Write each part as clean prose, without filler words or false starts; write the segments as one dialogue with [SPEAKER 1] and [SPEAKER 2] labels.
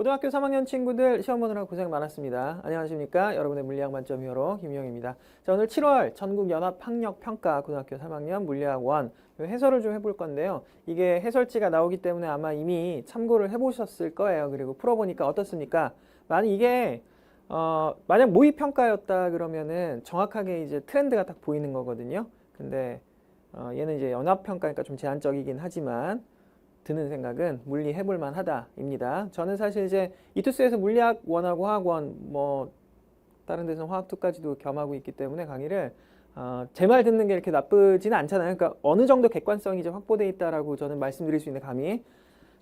[SPEAKER 1] 고등학교 3학년 친구들 시험 보느라 고생 많았습니다. 안녕하십니까? 여러분의 물리학 만점 히어로 김용입니다. 자, 오늘 7월 전국연합학력평가 고등학교 3학년 물리학 1 해설을 좀 해볼 건데요. 이게 해설지가 나오기 때문에 아마 이미 참고를 해보셨을 거예요. 그리고 풀어보니까 어떻습니까? 만약 모의평가였다 그러면은 정확하게 이제 트렌드가 딱 보이는 거거든요. 근데 얘는 이제 연합평가니까 좀 제한적이긴 하지만 드는 생각은 물리 해볼 만하다입니다. 저는 사실 이제 이투스에서 물리학 1하고 화학 1, 뭐 다른 데서는 화학 2까지도 겸하고 있기 때문에 강의를 제 말 듣는 게 이렇게 나쁘지는 않잖아요. 그러니까 어느 정도 객관성이 이제 확보돼 있다라고 저는 말씀드릴 수 있는 감이.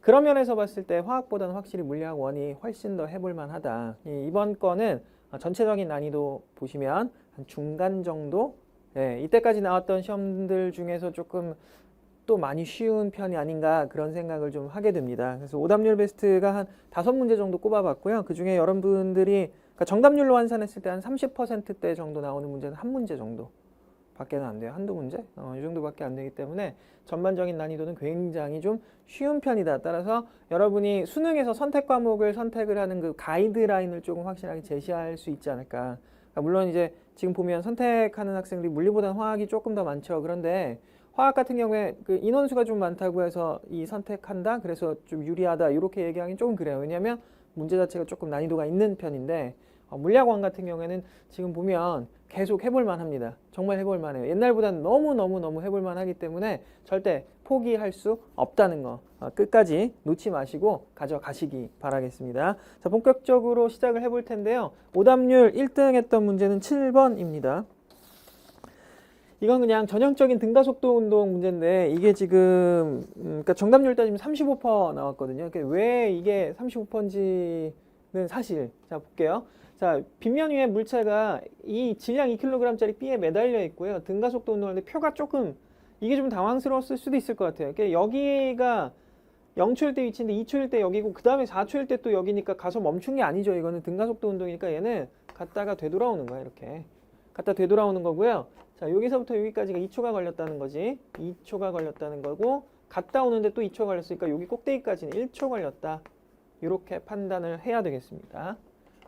[SPEAKER 1] 그런 면에서 봤을 때 화학보다는 확실히 물리학 1이 훨씬 더 해볼 만하다. 이번 거는 전체적인 난이도 보시면 한 중간 정도. 이때까지 나왔던 시험들 중에서 조금 또 많이 쉬운 편이 아닌가 그런 생각을 좀 하게 됩니다. 그래서 오답률 베스트가 한 5문제 정도 꼽아봤고요. 그 중에 여러분들이 그러니까 정답률로 환산했을 때 한 30%대 정도 나오는 문제는 한 문제 정도 밖에는 안 돼요. 한두 문제? 이 정도밖에 안 되기 때문에 전반적인 난이도는 굉장히 좀 쉬운 편이다. 따라서 여러분이 수능에서 선택 과목을 선택을 하는 그 가이드라인을 조금 확실하게 제시할 수 있지 않을까. 그러니까 물론 이제 지금 보면 선택하는 학생들이 물리보다는 화학이 조금 더 많죠. 그런데 화학 같은 경우에 그 인원수가 좀 많다고 해서 이 선택한다? 그래서 좀 유리하다. 이렇게 얘기하기는 조금 그래요. 왜냐하면 문제 자체가 조금 난이도가 있는 편인데 물리학 1 같은 경우에는 지금 보면 계속 해볼 만합니다. 정말 해볼 만해요. 옛날보다는 너무 해볼 만하기 때문에 절대 포기할 수 없다는 거 끝까지 놓지 마시고 가져가시기 바라겠습니다. 자, 본격적으로 시작을 해볼 텐데요. 오답률 1등 했던 문제는 7번입니다. 이건 그냥 전형적인 등가속도 운동 문제인데 이게 지금 그러니까 정답률 따지면 35% 나왔거든요. 그러니까 왜 이게 35%인지는 사실 자 볼게요. 자, 빗면 위에 물체가 이 질량 2kg짜리 B에 매달려 있고요. 등가속도 운동하는데 표가 조금 이게 좀 당황스러웠을 수도 있을 것 같아요. 그러니까 여기가 0초일 때 위치인데 2초일 때 여기고 그 다음에 4초일 때 또 여기니까 가서 멈춘 게 아니죠. 이거는 등가속도 운동이니까 얘는 갔다가 되돌아오는 거야. 이렇게 갔다 되돌아오는 거고요. 자, 여기서부터 여기까지가 2초가 걸렸다는 거지. 2초가 걸렸다는 거고 갔다 오는데 또 2초 걸렸으니까 여기 꼭대기까지는 1초 걸렸다. 이렇게 판단을 해야 되겠습니다.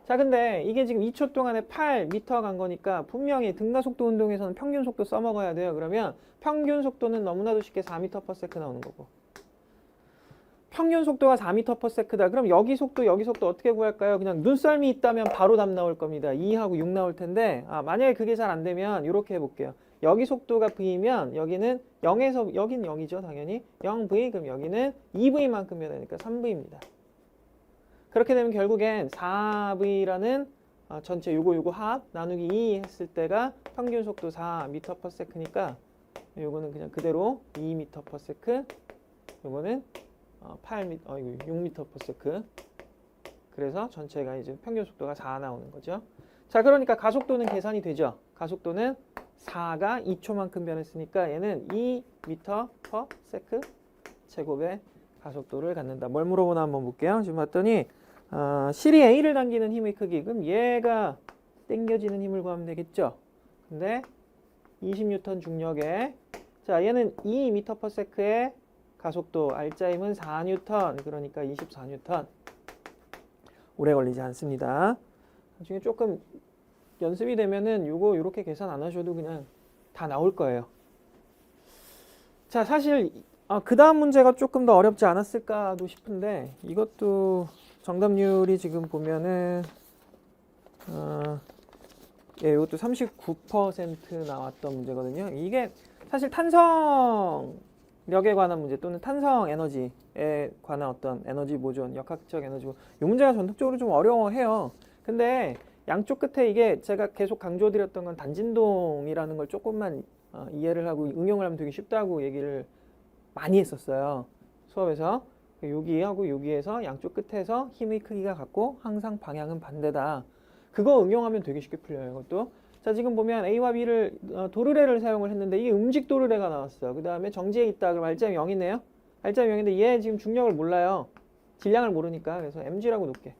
[SPEAKER 1] 자, 근데 이게 지금 2초 동안에 8m 간 거니까 분명히 등가속도 운동에서는 평균 속도 써먹어야 돼요. 그러면 평균 속도는 너무나도 쉽게 4m/s 나오는 거고 평균 속도가 4m/s다. 그럼 여기 속도 어떻게 구할까요? 그냥 눈썰미 있다면 바로 답 나올 겁니다. 2하고 6 나올 텐데 만약에 그게 잘 안 되면 이렇게 해볼게요. 여기 속도가 V면 여기는 0에서 여긴 0이죠. 당연히 0V 그럼 여기는 2V만큼이어야 되니까 3V입니다. 그렇게 되면 결국엔 4V라는 전체 요거 합 나누기 2 했을 때가 평균 속도 4m/s니까 요거는 그냥 그대로 2m/s 요거는 6m/s. 그래서 전체가 이제 평균 속도가 4 나오는 거죠. 자, 그러니까 가속도는 계산이 되죠. 가속도는 4가 2초만큼 변했으니까 얘는 2m/s 제곱의 가속도를 갖는다. 뭘 물어보나 한번 볼게요. 지금 봤더니 실이 A를 당기는 힘의 크기. 그럼 얘가 당겨지는 힘을 구하면 되겠죠. 근데 20N 중력에 자, 얘는 2m/s의 가속도 R자임은 4N 그러니까 24N. 오래 걸리지 않습니다. 나중에 조금 연습이 되면은 요거 이렇게 계산 안 하셔도 그냥 다 나올 거예요. 자, 사실 그 다음 문제가 조금 더 어렵지 않았을까도 싶은데 이것도 정답률이 지금 보면은 이것도 39% 나왔던 문제거든요. 이게 사실 탄성력에 관한 문제 또는 탄성 에너지에 관한 어떤 에너지 보존, 역학적 에너지 보존 이 문제가 전통적으로 좀 어려워해요. 근데 양쪽 끝에 이게 제가 계속 강조드렸던 건 단진동이라는 걸 조금만 이해를 하고 응용을 하면 되게 쉽다고 얘기를 많이 했었어요. 수업에서. 여기하고 여기에서 양쪽 끝에서 힘의 크기가 같고 항상 방향은 반대다. 그거 응용하면 되게 쉽게 풀려요. 이것도. 자, 지금 보면 A와 B를 도르래를 사용을 했는데 이게 음직 도르래가 나왔어요. 그 다음에 정지에 있다. 그럼 R자임 0이네요. R자임 0인데 얘 지금 중력을 몰라요. 질량을 모르니까. 그래서 mg라고 놓을게.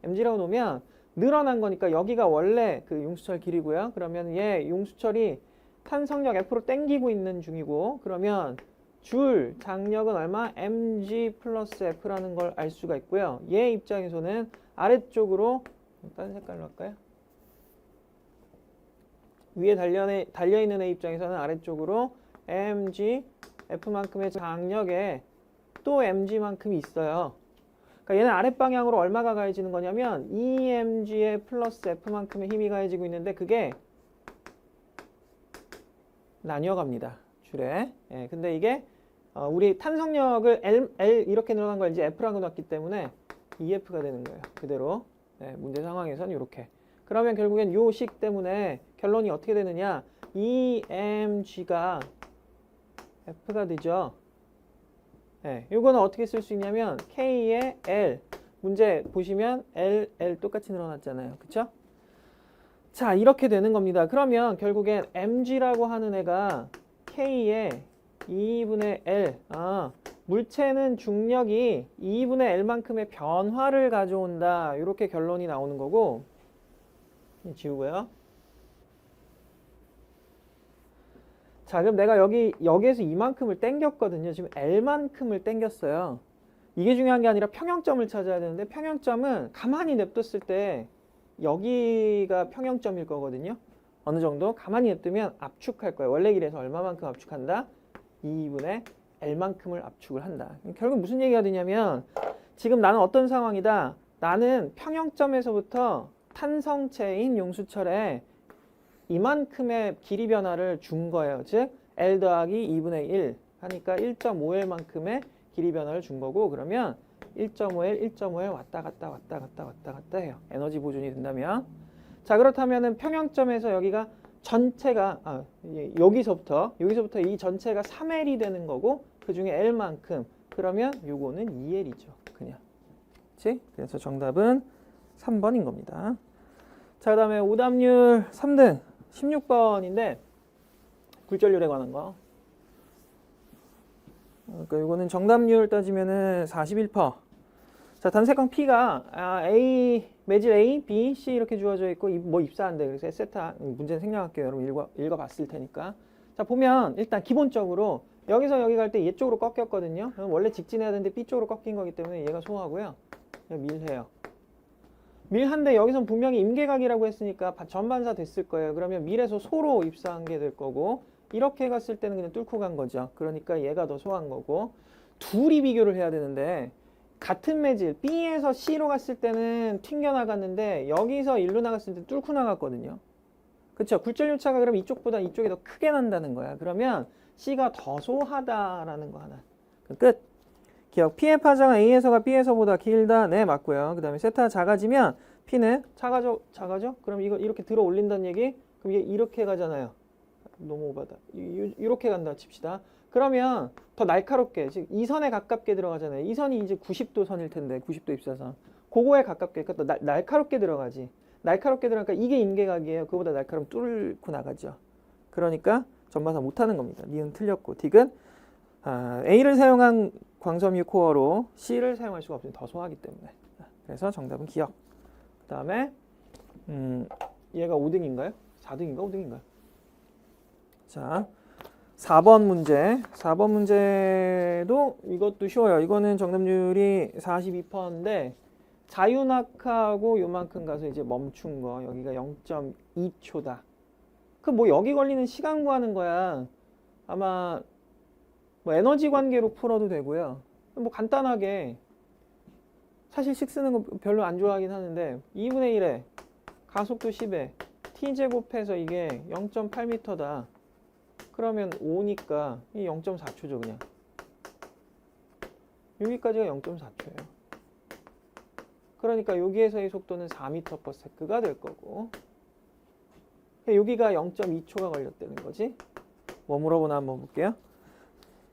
[SPEAKER 1] mg라고 놓으면 늘어난 거니까 여기가 원래 그 용수철 길이고요. 그러면 얘 용수철이 탄성력 F로 당기고 있는 중이고 그러면 줄 장력은 얼마? mg 플러스 f라는 걸 알 수가 있고요. 얘 입장에서는 아래쪽으로 다른 색깔로 할까요? 위에 달려있는 애 입장에서는 아래쪽으로 mg f만큼의 장력에 또 mg만큼이 있어요. 그러니까 얘는 아랫방향으로 얼마가 가해지는 거냐면 2mg에 플러스 f만큼의 힘이 가해지고 있는데 그게 나뉘어 갑니다. 줄에. 예, 근데 이게 우리 탄성력을 L 이렇게 늘어난 걸 이제 F라고 놨기 때문에 EF가 되는 거예요. 그대로. 예, 문제 상황에서는 이렇게. 그러면 결국엔 요 식 때문에 결론이 어떻게 되느냐? EMG가 F가 되죠. 예, 요거는 어떻게 쓸 수 있냐면 K의 L. 문제 보시면 L 똑같이 늘어났잖아요. 그쵸? 자, 이렇게 되는 겁니다. 그러면 결국엔 mg라고 하는 애가 k의 2분의 l. 물체는 중력이 2분의 l만큼의 변화를 가져온다. 이렇게 결론이 나오는 거고. 지우고요. 자, 그럼 내가 여기에서 이만큼을 땡겼거든요. 지금 l만큼을 땡겼어요. 이게 중요한 게 아니라 평형점을 찾아야 되는데 평형점은 가만히 냅뒀을 때 여기가 평형점일 거거든요. 어느 정도 가만히 냅두면 압축할 거예요. 원래 길에서 얼마만큼 압축한다? 2분의 L만큼을 압축을 한다. 결국 무슨 얘기가 되냐면 지금 나는 어떤 상황이다? 나는 평형점에서부터 탄성체인 용수철에 이만큼의 길이 변화를 준 거예요. 즉 L 더하기 2분의 1 하니까 1.5L만큼의 길이 변화를 준 거고 그러면 1.5L, 1.5L 왔다 갔다 해요. 에너지 보존이 된다면. 자, 그렇다면은 평형점에서 여기가 전체가 여기서부터 이 전체가 3L이 되는 거고 그 중에 L만큼. 그러면 요거는 2L이죠. 그냥. 그치? 그래서 정답은 3번인 겁니다. 자, 그다음에 오답률 3등 16번인데 굴절률에 관한 거. 그러니까 이거는 정답률 따지면은 41%. 자, 단색광 P가 A, 매질 A, B, C 이렇게 주어져 있고 뭐 입사한대. 그래서 에세타 문제는 생략할게요. 여러분 읽어봤을 테니까. 자, 보면 일단 기본적으로 여기서 여기 갈 때 얘 쪽으로 꺾였거든요. 원래 직진해야 되는데 B 쪽으로 꺾인 거기 때문에 얘가 소하고요. 밀해요. 밀한데 여기선 분명히 임계각이라고 했으니까 전반사 됐을 거예요. 그러면 밀에서 소로 입사한 게 될 거고 이렇게 갔을 때는 그냥 뚫고 간 거죠. 그러니까 얘가 더 소한 거고 둘이 비교를 해야 되는데 같은 매질 B에서 C로 갔을 때는 튕겨 나갔는데 여기서 1로 나갔을 때 뚫고 나갔거든요. 그쵸? 굴절률 차가 그럼 이쪽보다 이쪽이 더 크게 난다는 거야. 그러면 C가 더 소하다라는 거 하나. 끝. 기억. P의 파장은 A에서가 B에서보다 길다. 네, 맞고요. 그 다음에 세타가 작아지면 P는 작아져? 그럼 이거 이렇게 들어 올린다는 얘기? 그럼 이게 이렇게 가잖아요. 너무 오바다. 이렇게 간다 칩시다. 그러면 더 날카롭게, 즉 이 선에 가깝게 들어가잖아요. 이 선이 이제 90도 선일 텐데 90도 입사선. 그거에 가깝게, 그러니까 더 날카롭게 들어가지. 날카롭게 들어가니까 이게 임계각이에요. 그거보다 날카로움 뚫고 나가죠. 그러니까 전반사 못하는 겁니다. 니은 틀렸고 딕은 A를 사용한 광섬유 코어로 C를 사용할 수가 없으니 더 소하기 때문에. 그래서 정답은 기억. 그 다음에 얘가 5등인가요? 4등인가? 5등인가요? 자, 4번 문제. 4번 문제도 이것도 쉬워요. 이거는 정답률이 42%인데 자유낙하고 요만큼 가서 이제 멈춘 거. 여기가 0.2초다. 그 뭐 여기 걸리는 시간 구하는 거야. 아마 뭐 에너지 관계로 풀어도 되고요. 뭐 간단하게 사실 식 쓰는 거 별로 안 좋아하긴 하는데 2분의 1에 가속도 10에 t제곱해서 이게 0.8m다. 그러면 5니까 이 0.4초죠 그냥. 여기까지가 0.4초예요. 그러니까 여기에서의 속도는 4m/s가 될 거고 여기가 0.2초가 걸렸다는 거지. 뭐 물어보나 한번 볼게요.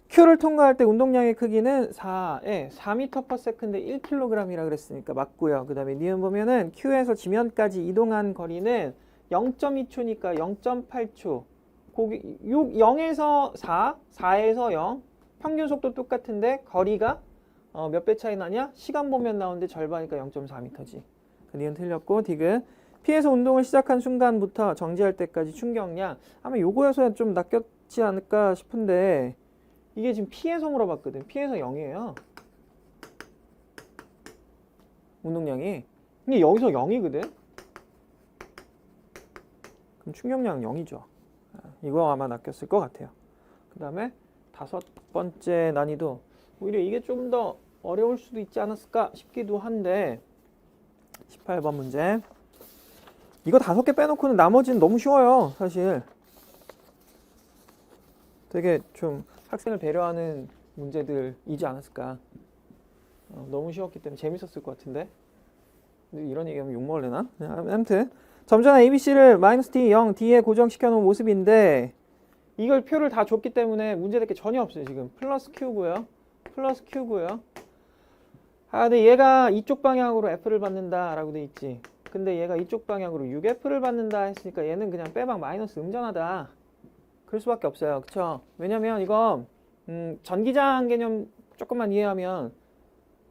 [SPEAKER 1] Q를 통과할 때 운동량의 크기는 4m/s인데 1kg이라 그랬으니까 맞고요. 그 다음에 니은 보면은 Q에서 지면까지 이동한 거리는 0.2초니까 0.8초. 0에서 4에서 0. 평균 속도 똑같은데 거리가 몇 배 차이 나냐? 시간 보면 나오는데 절반이니까 0.4m지. 그 니은 틀렸고 딕은 P에서 운동을 시작한 순간부터 정지할 때까지 충격량. 아마 요거여서 좀 낚였지 않을까 싶은데 이게 지금 P에서 물어봤거든. P에서 0이에요. 운동량이. 근데 여기서 0이거든. 그럼 충격량은 0이죠. 이거 아마 낚였을 것 같아요. 그 다음에 5번째 난이도. 오히려 이게 좀 더 어려울 수도 있지 않았을까 싶기도 한데 18번 문제. 이거 5개 빼놓고는 나머지는 너무 쉬워요. 사실 되게 좀 학생을 배려하는 문제들이지 않았을까. 너무 쉬웠기 때문에 재밌었을 것 같은데. 근데 이런 얘기하면 욕먹을래나? 아무튼 점전한 ABC를 -t, 0, D에 고정시켜 놓은 모습인데 이걸 표를 다 줬기 때문에 문제될 게 전혀 없어요. 지금 플러스 Q고요. 플러스 Q고요. 근데 얘가 이쪽 방향으로 F를 받는다 라고 돼 있지. 근데 얘가 이쪽 방향으로 6F를 받는다 했으니까 얘는 그냥 빼박 마이너스 음전하다. 그럴 수밖에 없어요. 그쵸? 왜냐면 이거 전기장 개념 조금만 이해하면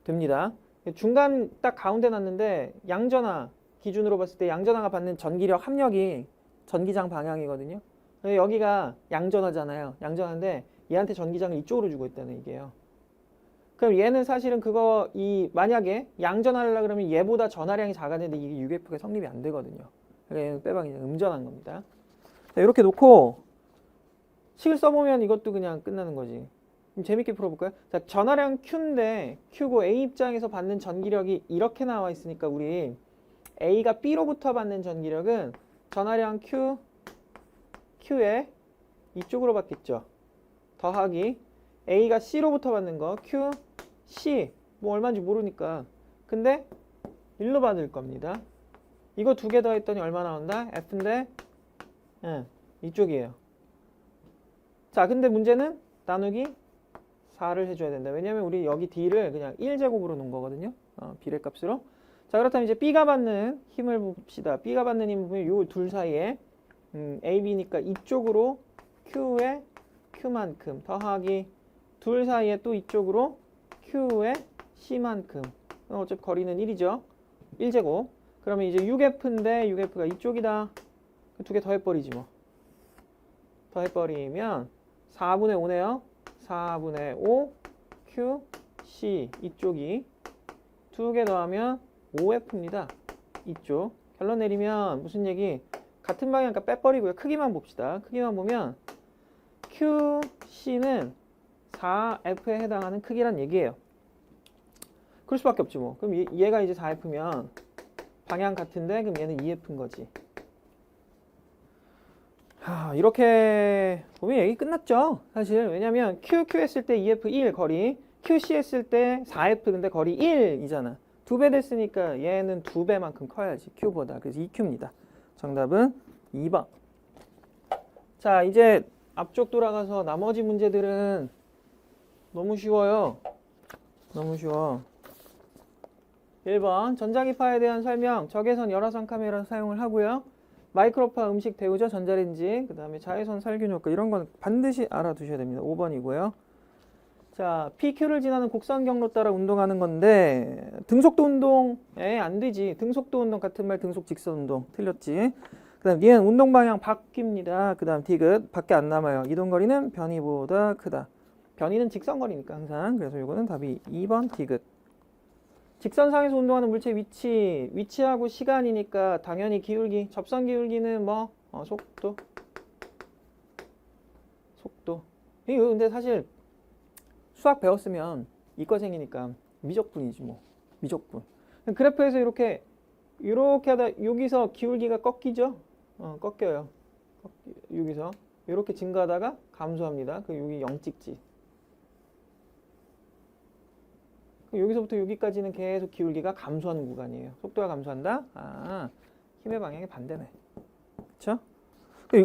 [SPEAKER 1] 됩니다. 중간 딱 가운데 놨는데 양전하 기준으로 봤을 때 양전하가 받는 전기력 합력이 전기장 방향이거든요. 여기가 양전하잖아요. 양전하인데 얘한테 전기장을 이쪽으로 주고 있다는 얘기예요. 그럼 얘는 사실은 만약에 양전하려고 그러면 얘보다 전하량이 작았는데 이게 6F가 성립이 안 되거든요. 그러니까 얘는 빼박이 음전한 겁니다. 자, 이렇게 놓고 식을 써보면 이것도 그냥 끝나는 거지. 좀 재밌게 풀어볼까요? 자, 전하량 Q인데 Q고 A 입장에서 받는 전기력이 이렇게 나와 있으니까 우리 A가 B로부터 받는 전기력은 전하량 Q에 이쪽으로 받겠죠. 더하기 A가 C로부터 받는 거 Q, C 뭐 얼마인지 모르니까 근데 1로 받을 겁니다. 이거 2개 더했더니 얼마 나온다? F인데 이쪽이에요. 자, 근데 문제는 나누기 4를 해줘야 된다. 왜냐면 우리 여기 D를 그냥 1제곱으로 놓은 거거든요. 비례값으로. 자, 그렇다면 이제 B가 받는 힘을 봅시다. B가 받는 힘을 보면 요 둘 사이에 A, B니까 이쪽으로 Q에 Q만큼 더하기 둘 사이에 또 이쪽으로 Q에 C만큼. 어차피 거리는 1이죠. 1제곱. 그러면 이제 6F인데 6F가 이쪽이다. 2개 더해버리지 뭐. 더해버리면 4분의 5네요. 4분의 5 Q, C 이쪽이 2개 더하면 5F입니다. 이쪽. 결론 내리면 무슨 얘기? 같은 방향이니까 빼버리고요. 크기만 봅시다. 크기만 보면 Q, C는 4F에 해당하는 크기란 얘기예요. 그럴 수밖에 없지 뭐. 그럼 얘가 이제 4F면 방향 같은데 그럼 얘는 2F인 거지. 이렇게 보면 얘기 끝났죠. 사실 왜냐면 QQ 했을 때 2F 1 거리, QC 했을 때 4F 근데 거리 1이잖아. 2배 됐으니까 얘는 2배만큼 커야지 Q보다. 그래서 2Q입니다. 정답은 2번. 자, 이제 앞쪽 돌아가서 나머지 문제들은 너무 쉬워요. 너무 쉬워. 1번 전자기파에 대한 설명. 적외선 열화상 카메라 사용을 하고요. 마이크로파 음식 데우죠. 전자레인지. 그 다음에 자외선 살균 효과. 이런 건 반드시 알아두셔야 됩니다. 5번이고요. 자, PQ를 지나는 곡선 경로 따라 운동하는 건데 등속도 운동 안 되지. 등속도 운동 같은 말 등속 직선 운동 틀렸지. 그 다음 얘는 운동 방향 바뀝니다. 그 다음 디귿 밖에 안 남아요. 이동거리는 변이보다 크다. 변이는 직선거리니까 항상. 그래서 이거는 답이 2번 디귿. 직선상에서 운동하는 물체 위치하고 시간이니까 당연히 기울기. 접선 기울기는 뭐 속도. 이거 근데 사실 수학 배웠으면 이과생이니까 미적분이지 뭐. 미적분. 그래프에서 이렇게 하다 여기서 기울기가 꺾이죠. 꺾여요. 여기서 이렇게 증가하다가 감소합니다. 그 여기 0 찍지. 여기서부터 여기까지는 계속 기울기가 감소하는 구간이에요. 속도가 감소한다? 힘의 방향이 반대네. 그쵸?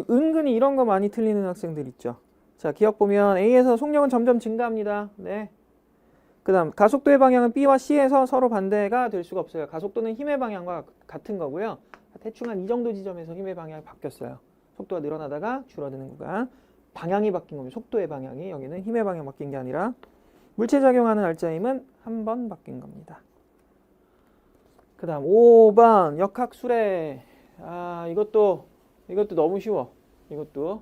[SPEAKER 1] 은근히 이런 거 많이 틀리는 학생들 있죠. 자, 기억 보면 A에서 속력은 점점 증가합니다. 네. 그 다음 가속도의 방향은 B와 C에서 서로 반대가 될 수가 없어요. 가속도는 힘의 방향과 같은 거고요. 대충 한 이 정도 지점에서 힘의 방향이 바뀌었어요. 속도가 늘어나다가 줄어드는 구간. 방향이 바뀐 겁니다. 속도의 방향이. 여기는 힘의 방향 바뀐 게 아니라 물체 작용하는 알짜힘은 한 번 바뀐 겁니다. 그 다음 5번 역학수례. 이것도 너무 쉬워. 이것도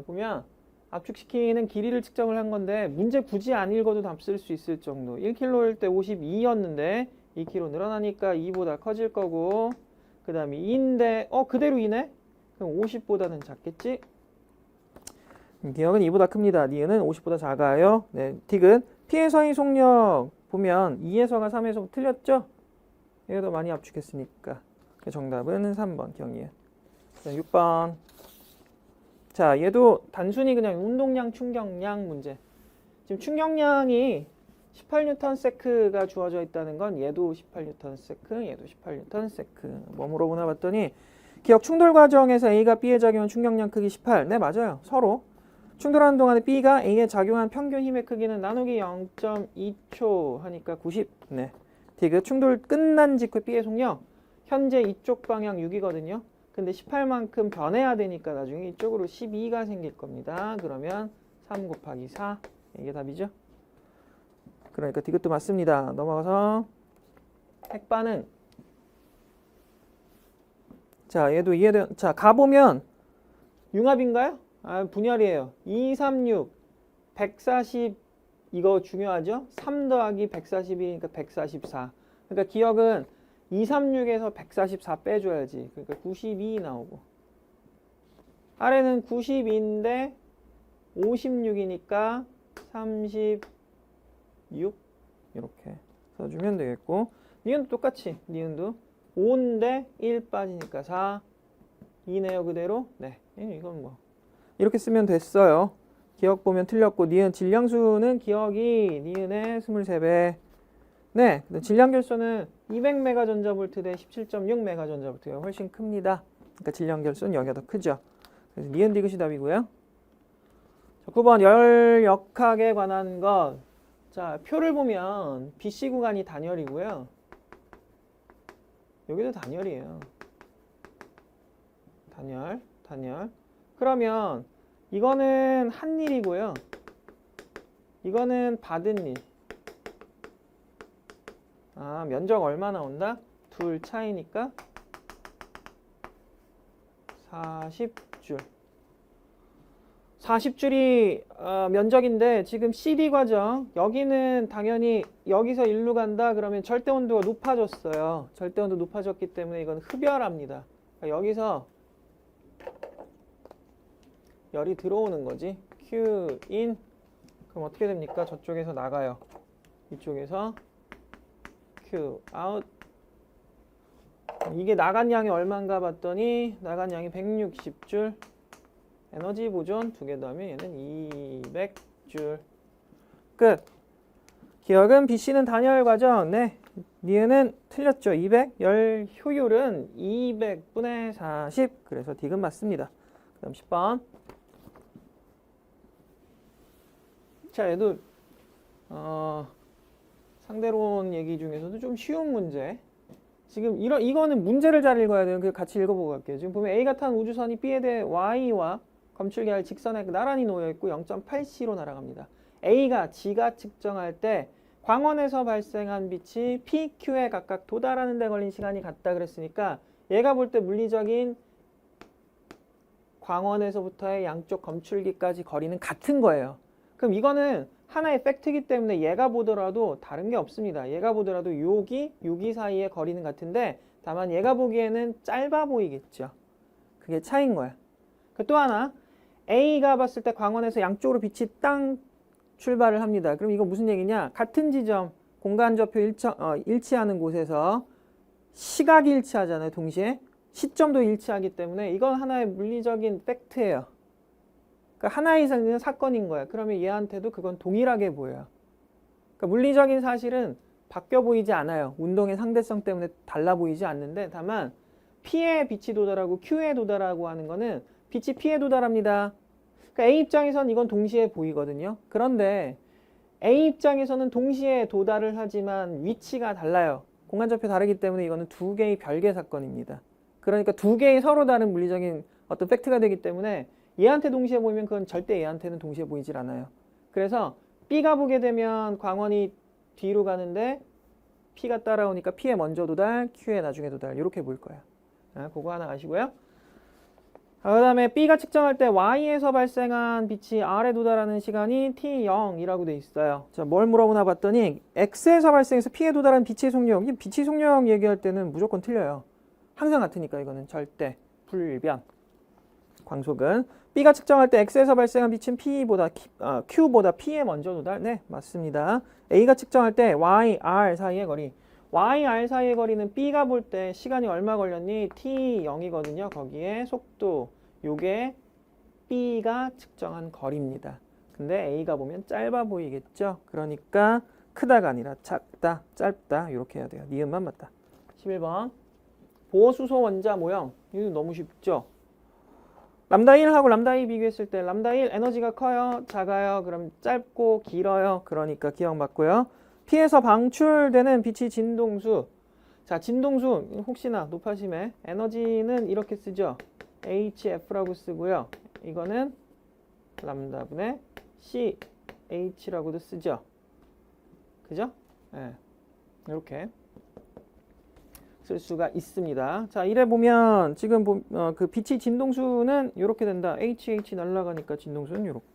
[SPEAKER 1] 보면 압축시키는 길이를 측정을 한 건데 문제 굳이 안 읽어도 답 쓸 수 있을 정도. 1kg일 때 52였는데 2kg 늘어나니까 2보다 커질 거고 그 다음에 2인데 그대로 2네? 그럼 50보다는 작겠지? 기억은 2보다 큽니다. 니은은 50보다 작아요. 네, 틱은 P에서의 속력 보면 2에서가 3에서 틀렸죠? 얘가 더 많이 압축했으니까. 정답은 3번 기억이에요. 6번. 자, 얘도 단순히 그냥 운동량, 충격량 문제. 지금 충격량이 18N가 주어져 있다는 건 얘도 18N, 얘도 18N. 뭐 물어보나 봤더니 기억 충돌 과정에서 A가 B에 작용한 충격량 크기 18. 네, 맞아요. 서로 충돌하는 동안에 B가 A에 작용한 평균 힘의 크기는 나누기 0.2초 하니까 90. 네. 디귿 충돌 끝난 직후 B의 속력. 현재 이쪽 방향 6이거든요. 근데 18만큼 변해야 되니까 나중에 이쪽으로 12가 생길 겁니다. 그러면 3 곱하기 4. 이게 답이죠. 그러니까 디귿도 맞습니다. 넘어가서 핵반응. 자, 얘도 이해돼. 자, 가보면 융합인가요? 분열이에요. 236, 140 이거 중요하죠? 3 더하기 141이니까 144. 그러니까 기억은 236에서 144 빼줘야지. 그러니까 92 나오고. 아래는 92인데 56이니까 36 이렇게 써주면 되겠고 니은도 똑같이 니은도 5인데 1 빠지니까 4 2네요 그대로. 네, 이건 뭐 이렇게 쓰면 됐어요. 기억 보면 틀렸고 니은 질량수는 기억이 니은의 23배. 네, 질량결손은 200메가 전자볼트 대 17.6메가 전자볼트가 훨씬 큽니다. 그러니까 질량결손은 여기가 더 크죠. 그래서 니은 디귿이 답이고요. 자, 9번 열역학에 관한 것. 자, 표를 보면 BC 구간이 단열이고요. 여기도 단열이에요. 단열. 그러면 이거는 한 일이고요. 이거는 받은 일. 면적 얼마 나온다? 둘 차이니까 40줄. 40줄이 면적인데 지금 CD 과정 여기는 당연히 여기서 일로 간다 그러면 절대 온도가 높아졌어요. 절대 온도 높아졌기 때문에 이건 흡열합니다. 그러니까 여기서 열이 들어오는 거지. Q in. 그럼 어떻게 됩니까? 저쪽에서 나가요. 이쪽에서 Q out. 이게 나간 양이 얼마인가 봤더니 나간 양이 160줄. 에너지 보존 2개 더하면 얘는 200줄. 끝. 기억은 BC는 단열 과정. 네. 니은은 틀렸죠. 200. 열 효율은 200분의 40. 그래서 디귿 맞습니다. 그 다음 10번. 자, 얘도 상대론 얘기 중에서도 좀 쉬운 문제. 지금 이거는 문제를 잘 읽어야 돼요. 그래서 같이 읽어보고 갈게요. 지금 보면 A가 탄 우주선이 B에 대해 Y와 검출기할 직선에 나란히 놓여있고 0.8c로 날아갑니다. A가 지가 측정할 때 광원에서 발생한 빛이 P, Q에 각각 도달하는 데 걸린 시간이 같다 그랬으니까 얘가 볼 때 물리적인 광원에서부터의 양쪽 검출기까지 거리는 같은 거예요. 그럼 이거는 하나의 팩트이기 때문에 얘가 보더라도 다른 게 없습니다. 얘가 보더라도 여기 사이의 거리는 같은데 다만 얘가 보기에는 짧아 보이겠죠. 그게 차이인 거야. 또 하나 A가 봤을 때 광원에서 양쪽으로 빛이 땅 출발을 합니다. 그럼 이거 무슨 얘기냐? 같은 지점 공간좌표 일치하는 곳에서 시각이 일치하잖아요. 동시에 시점도 일치하기 때문에 이건 하나의 물리적인 팩트예요. 그러니까 하나 이상의 사건인 거야. 그러면 얘한테도 그건 동일하게 보여요. 그러니까 물리적인 사실은 바뀌어 보이지 않아요. 운동의 상대성 때문에 달라 보이지 않는데 다만 P에 빛이 도달하고 Q에 도달하고 하는 거는 빛이 P에 도달합니다. 그러니까 A 입장에선 이건 동시에 보이거든요. 그런데 A 입장에서는 동시에 도달을 하지만 위치가 달라요. 공간좌표 다르기 때문에 이거는 두 개의 별개 사건입니다. 그러니까 두 개의 서로 다른 물리적인 어떤 팩트가 되기 때문에 얘한테 동시에 보이면 그건 절대 얘한테는 동시에 보이질 않아요. 그래서 B가 보게 되면 광원이 뒤로 가는데 P가 따라오니까 P에 먼저 도달, Q에 나중에 도달 이렇게 보일 거예요. 그거 하나 아시고요. 그 다음에 B가 측정할 때 Y에서 발생한 빛이 R에 도달하는 시간이 T0이라고 돼 있어요. 자, 뭘 물어보나 봤더니 X에서 발생해서 P에 도달한 빛의 속력. 이 빛의 속력 얘기할 때는 무조건 틀려요. 항상 같으니까 이거는 절대 불변. 광속은 B가 측정할 때 X에서 발생한 빛은 Q보다 P에 먼저 도달. 네, 맞습니다. A가 측정할 때 Y, R 사이의 거리. Y, R 사이의 거리는 B가 볼 때 시간이 얼마 걸렸니? T0이거든요. 거기에 속도, 요게 B가 측정한 거리입니다. 근데 A가 보면 짧아 보이겠죠? 그러니까 크다가 아니라 작다, 짧다 이렇게 해야 돼요. 니은만 맞다. 11번 보호수소 원자 모형. 이거 너무 쉽죠? 람다 1하고 람다 2 비교했을 때 람다 1 에너지가 커요? 작아요? 그럼 짧고 길어요? 그러니까 기억 맞고요. P에서 방출되는 빛이 진동수. 자, 진동수 혹시나 높아심에 에너지는 이렇게 쓰죠. HF라고 쓰고요. 이거는 람다분의 CH라고도 쓰죠. 그죠? 네. 이렇게 쓸 수가 있습니다. 자, 이래 보면 지금 그 빛의 진동수는 이렇게 된다. HH 날아가니까 진동수는 이렇게.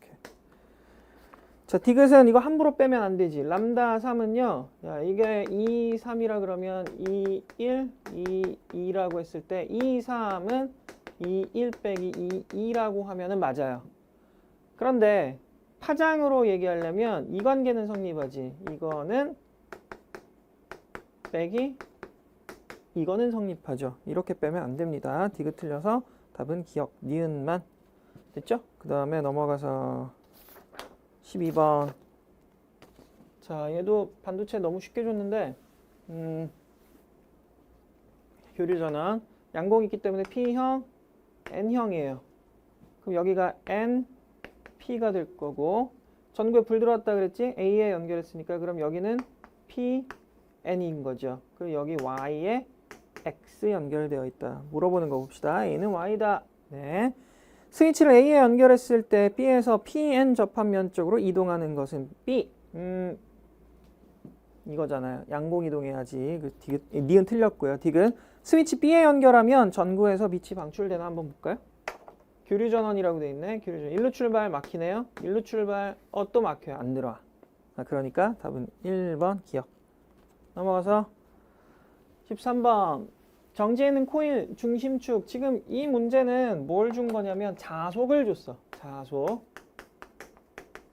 [SPEAKER 1] 자, 디귿은 이거 함부로 빼면 안 되지. 람다 3은요. 야, 이게 2, 3이라 그러면 2, 1, 2, 2라고 했을 때 2, 3은 2, 1 빼기 2, 2라고 하면은 맞아요. 그런데 파장으로 얘기하려면 이 관계는 성립하지. 이거는 빼기 이거는 성립하죠. 이렇게 빼면 안 됩니다. 디귿 틀려서 답은 기억, 니은만. 됐죠? 그 다음에 넘어가서 12번. 자, 얘도 반도체 너무 쉽게 줬는데 교류전환 양곡이 있기 때문에 P형, N형이에요. 그럼 여기가 N, P가 될 거고 전구에 불 들어왔다 그랬지? A에 연결했으니까 그럼 여기는 P, N인 거죠. 그리고 여기 Y에 X 연결되어 있다. 물어보는 거 봅시다. A는 Y다. 네. 스위치를 A에 연결했을 때 B에서 PN 접합면 쪽으로 이동하는 것은 B. 이거잖아요. 양공 이동해야지. 그 디귿, 니은 틀렸고요. 디귿. 스위치 B에 연결하면 전구에서 빛이 방출되나 한번 볼까요? 교류 전원이라고 돼 있네. 교류 전원. 일루 출발 막히네요. 일루 출발 또 막혀요. 안 들어와. 그러니까 답은 1번 기억. 넘어가서 13번. 정지해 있는 코일 중심축. 지금 이 문제는 뭘 준 거냐면 자속을 줬어. 자속.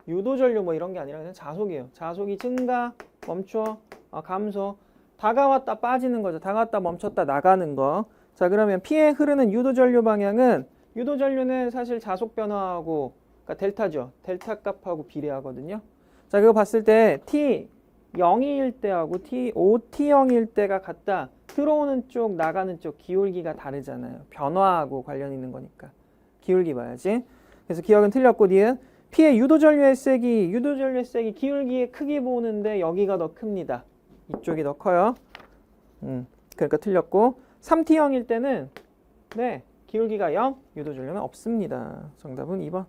[SPEAKER 1] 유도전류 뭐 이런 게 아니라 그냥 자속이에요. 자속이 증가, 멈춰, 감소. 다가왔다 빠지는 거죠. 다가왔다 멈췄다 나가는 거. 자, 그러면 P에 흐르는 유도전류 방향은 유도전류는 사실 자속 변화하고 그러니까 델타죠. 델타 값하고 비례하거든요. 자, 그거 봤을 때 T 0일 때하고 T0일 때가 같다. 들어오는 쪽, 나가는 쪽 기울기가 다르잖아요. 변화하고 관련 있는 거니까. 기울기 봐야지. 그래서 기억은 틀렸고 니은 P의 유도전류의 세기, 기울기의 크기 보는데 여기가 더 큽니다. 이쪽이 더 커요. 그러니까 틀렸고 3T형일 때는 네, 기울기가 0, 유도전류는 없습니다. 정답은 2번.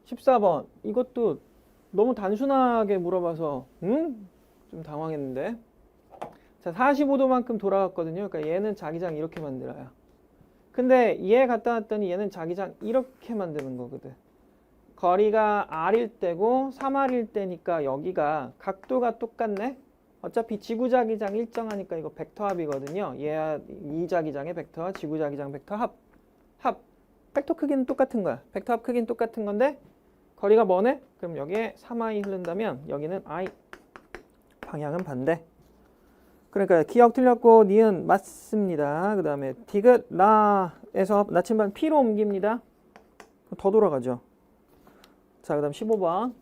[SPEAKER 1] 14번. 이것도 너무 단순하게 물어봐서 좀 당황했는데. 자, 45도만큼 돌아갔거든요. 그러니까 얘는 자기장 이렇게 만들어요. 근데 얘 갖다 놨더니 얘는 자기장 이렇게 만드는 거거든. 거리가 R일 때고 3R일 때니까 여기가 각도가 똑같네. 어차피 지구자기장 일정하니까 이거 벡터합이거든요. 얘 이 자기장의 벡터와 지구자기장 벡터 합. 벡터 크기는 똑같은 거야. 벡터합 크기는 똑같은 건데 거리가 뭐네? 그럼 여기에 3I 흐른다면 여기는 I. 방향은 반대. 그러니까 기억 틀렸고 니은 맞습니다. 그 다음에 디귿 나에서 나침반 P로 옮깁니다. 더 돌아가죠. 자, 그 다음 15번.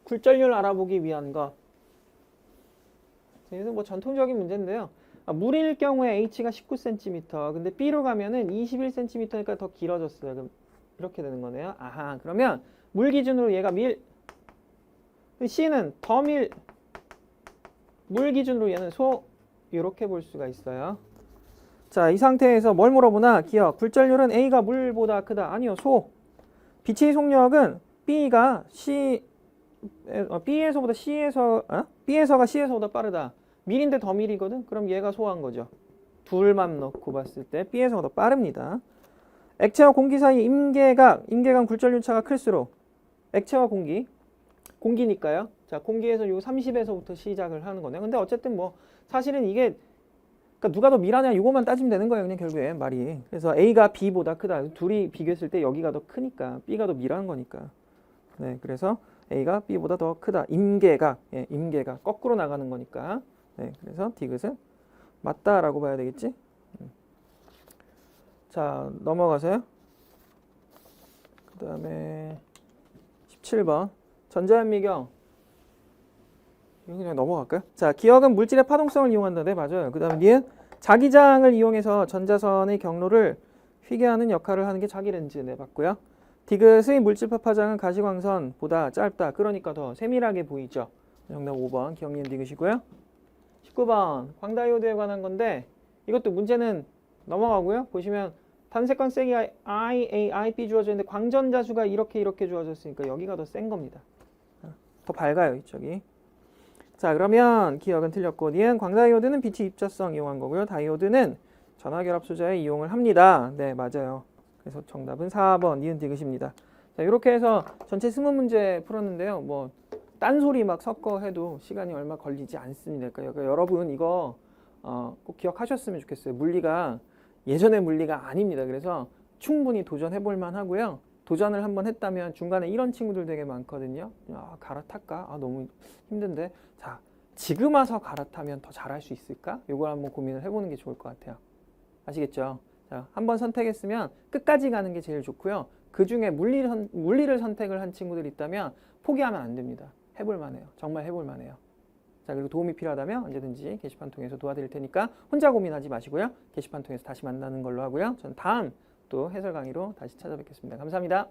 [SPEAKER 1] 굴절률 알아보기 위한 것. 이건 뭐 전통적인 문제인데요. 물일 경우에 H가 19cm, 근데 B로 가면은 21cm니까 더 길어졌어요. 그럼 이렇게 되는 거네요. 아하, 그러면 물 기준으로 얘가 밀, C는 더 밀, 물 기준으로 얘는 소, 이렇게 볼 수가 있어요. 자, 이 상태에서 뭘 물어보나? 기억. 굴절률은 A가 물보다 크다. 아니요, 소. 빛의 속력은 B가 B에서가 C에서보다 빠르다. 밀인데 더 밀이거든? 그럼 얘가 소한 거죠. 둘만 넣고 봤을 때 B에서가 더 빠릅니다. 액체와 공기 사이 임계각 굴절륜차가 클수록 액체와 공기니까요. 자, 공기에서 요 30에서부터 시작을 하는 거네요. 근데 어쨌든 뭐 사실은 이게 그러니까 누가 더 밀하냐 이거만 따지면 되는 거예요. 그냥 결국에 말이. 그래서 A가 B보다 크다. 둘이 비교했을 때 여기가 더 크니까 B가 더 밀하는 거니까. 네, 그래서 A가 B보다 더 크다. 임계각, 임계각 거꾸로 나가는 거니까. 네, 그래서 디귿은 맞다라고 봐야 되겠지. 자, 넘어가세요. 그 다음에 17번 전자현미경. 이거 그냥 넘어갈까요? 자, 기억은 물질의 파동성을 이용한다. 네, 맞아요. 그 다음에 니은 자기장을 이용해서 전자선의 경로를 휘게 하는 역할을 하는 게 자기렌즈. 네, 봤고요. 디귿의 물질파 파장은 가시광선보다 짧다. 그러니까 더 세밀하게 보이죠. 정답 5번 기억 니은 디귿이고요. 19번 광다이오드에 관한 건데 이것도 문제는 넘어가고요. 보시면 단색광 세기 IA, IP 주어져 있는데 광전자 수가 이렇게 주어졌으니까 여기가 더 센 겁니다. 더 밝아요, 이쪽이. 자, 그러면 기억은 틀렸고 니은 광다이오드는 빛의 입자성 이용한 거고요. 다이오드는 전화결합 소자에 이용을 합니다. 네, 맞아요. 그래서 정답은 4번 니은 디귿입니다. 자, 이렇게 해서 전체 20문제 풀었는데요. 뭐 딴소리 막 섞어 해도 시간이 얼마 걸리지 않습니다. 그러니까 여러분 이거 꼭 기억하셨으면 좋겠어요. 물리가 예전의 물리가 아닙니다. 그래서 충분히 도전해 볼 만하고요. 도전을 한번 했다면 중간에 이런 친구들 되게 많거든요. 갈아탈까? 너무 힘든데. 자, 지금 와서 갈아타면 더 잘할 수 있을까? 이걸 한번 고민을 해보는 게 좋을 것 같아요. 아시겠죠? 자, 한번 선택했으면 끝까지 가는 게 제일 좋고요. 그 중에 물리를 선택을 한 친구들이 있다면 포기하면 안 됩니다. 해볼 만해요. 정말 해볼 만해요. 자, 그리고 도움이 필요하다면 언제든지 게시판 통해서 도와드릴 테니까 혼자 고민하지 마시고요. 게시판 통해서 다시 만나는 걸로 하고요. 전 다음 또 해설 강의로 다시 찾아뵙겠습니다. 감사합니다.